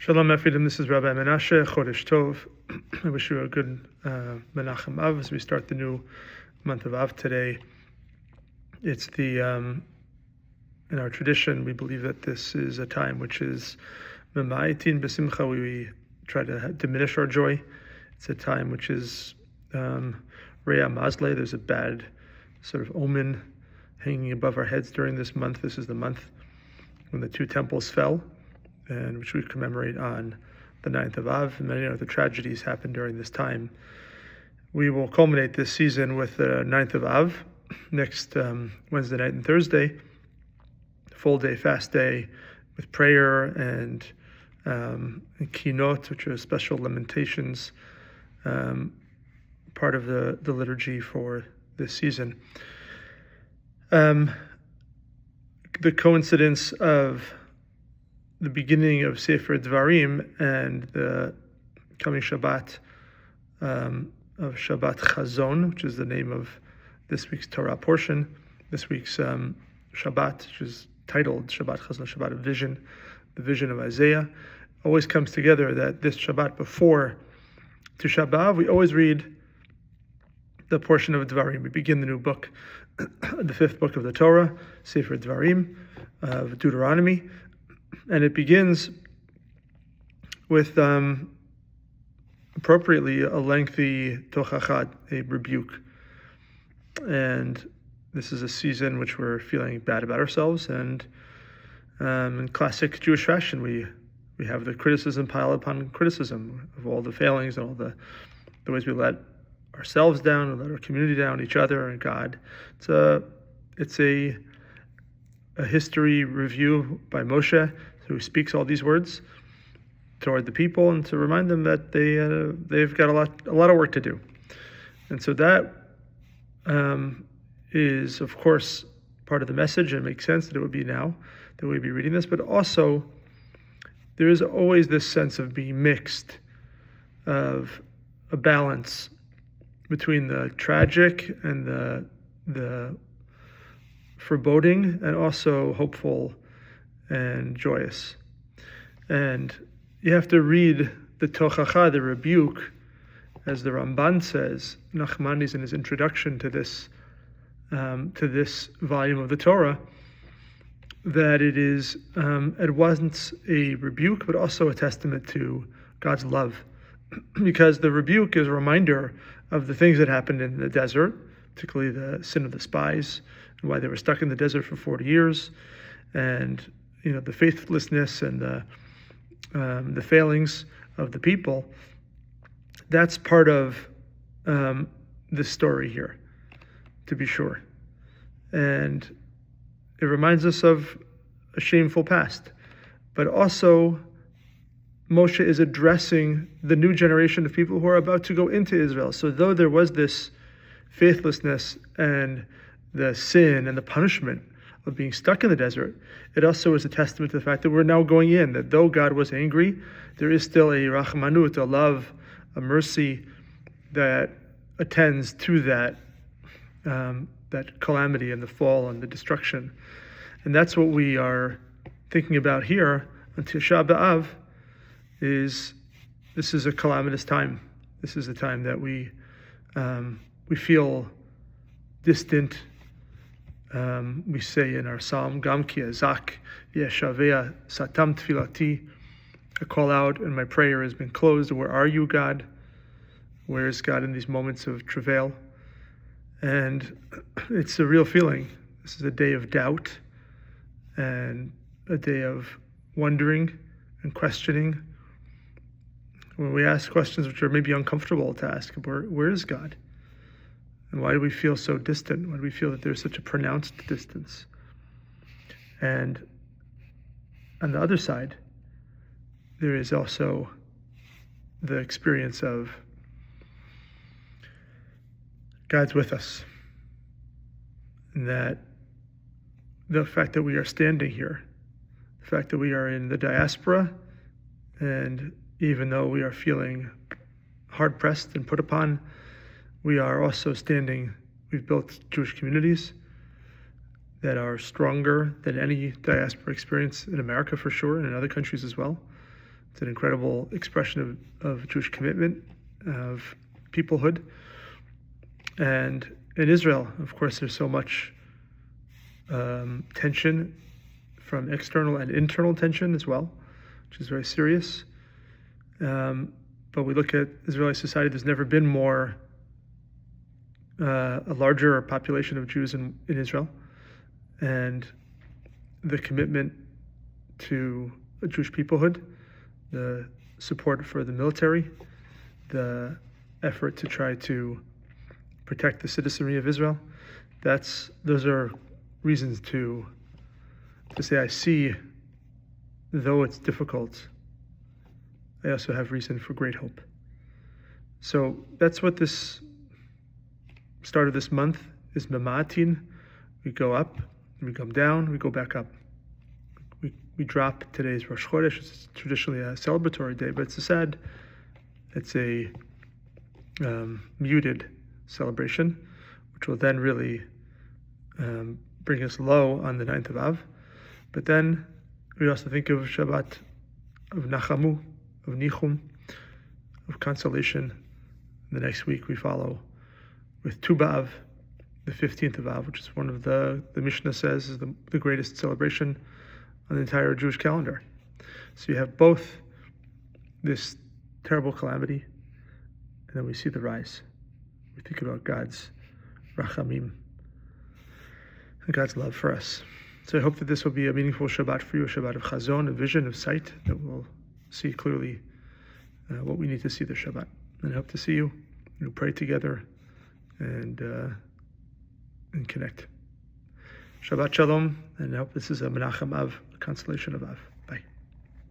Shalom, Ephraim. This is Rabbi Menashe. Chodesh Tov. I wish you a good Menachem Av as we start the new month of Av today. It's in our tradition, we believe that this is a time which is Memaitin B'Simcha. We try to diminish our joy. It's a time which is Reya Mazle. There's a bad sort of omen hanging above our heads during this month. This is the month when the two temples fell, and which we commemorate on the 9th of Av. And many other tragedies happened during this time. We will culminate this season with the 9th of Av, next Wednesday night and Thursday, full day, fast day, with prayer and kinot, which are special lamentations, part of the liturgy for this season. The coincidence of the beginning of Sefer Devarim and the coming Shabbat of Shabbat Chazon, which is the name of this week's Torah portion, this week's Shabbat, which is titled Shabbat Chazon, Shabbat of Vision, the vision of Isaiah, always comes together that this Shabbat before Tisha B'Av, we always read the portion of Devarim. We begin the new book, the fifth book of the Torah, Sefer Devarim, of Deuteronomy, and it begins with appropriately a lengthy tochachad, a rebuke. And this is a season which we're feeling bad about ourselves, and in classic Jewish fashion, we have the criticism pile upon criticism of all the failings and all the ways we let ourselves down, we let our community down, each other, and God. It's a history review by Moshe, who speaks all these words toward the people, and to remind them that they've got a lot of work to do. And so that is, of course, part of the message, and it makes sense that it would be now that we'd be reading this, but also there is always this sense of being mixed, of a balance between the tragic and the foreboding, and also hopeful and joyous. And you have to read the tochacha, the rebuke, as the Ramban says, Nachmanides in his introduction to this volume of the Torah, that it is at once a rebuke, but also a testament to God's love, because the rebuke is a reminder of the things that happened in the desert, particularly the sin of the spies, and why they were stuck in the desert for 40 years, and the faithlessness and the failings of the people. That's part of this story here, to be sure. And it reminds us of a shameful past. But also, Moshe is addressing the new generation of people who are about to go into Israel. So though there was this faithlessness and the sin and the punishment of being stuck in the desert, it also is a testament to the fact that we're now going in, that though God was angry, there is still a rachmanut, a love, a mercy that attends to that calamity and the fall and the destruction. And that's what we are thinking about here on Tisha B'Av. This is a calamitous time. This is a time that we feel distant. We say in our psalm, Gam ki azak yeshavea satam tfilati. I call out and my prayer has been closed. Where are you, God? Where is God in these moments of travail? And it's a real feeling. This is a day of doubt and a day of wondering and questioning. When we ask questions which are maybe uncomfortable to ask, where is God? And why do we feel so distant? Why do we feel that there's such a pronounced distance? And on the other side, there is also the experience of God's with us. And that the fact that we are standing here, the fact that we are in the diaspora, and even though we are feeling hard-pressed and put upon, we are also standing. We've built Jewish communities that are stronger than any diaspora experience in America for sure, and in other countries as well. It's an incredible expression of Jewish commitment, of peoplehood. And in Israel, of course, there's so much tension from external and internal tension as well, which is very serious. But we look at Israeli society, there's never been more, a larger population of Jews in Israel. And the commitment to a Jewish peoplehood, the support for the military, the effort to try to protect the citizenry of Israel, those are reasons to say, I see, though it's difficult, I also have reason for great hope. So that's what this start of this month is Mamatin. We go up, we come down, we go back up. We drop today's Rosh Chodesh. It's traditionally a celebratory day, but it's a muted celebration, which will then really bring us low on the 9th of Av. But then we also think of Shabbat, of Nachamu, of Nichum, of consolation. The next week we follow with Tu B'Av, the 15th of Av, which is one of the Mishnah says is the greatest celebration on the entire Jewish calendar. So you have both this terrible calamity, and then we see the rise. We think about God's rachamim, and God's love for us. So I hope that this will be a meaningful Shabbat for you, a Shabbat of chazon, a vision of sight, that will see clearly what we need to see this Shabbat. And I hope to see you. We'll pray together and connect. Shabbat Shalom, and I hope this is a Menachem Av, a consolation of Av.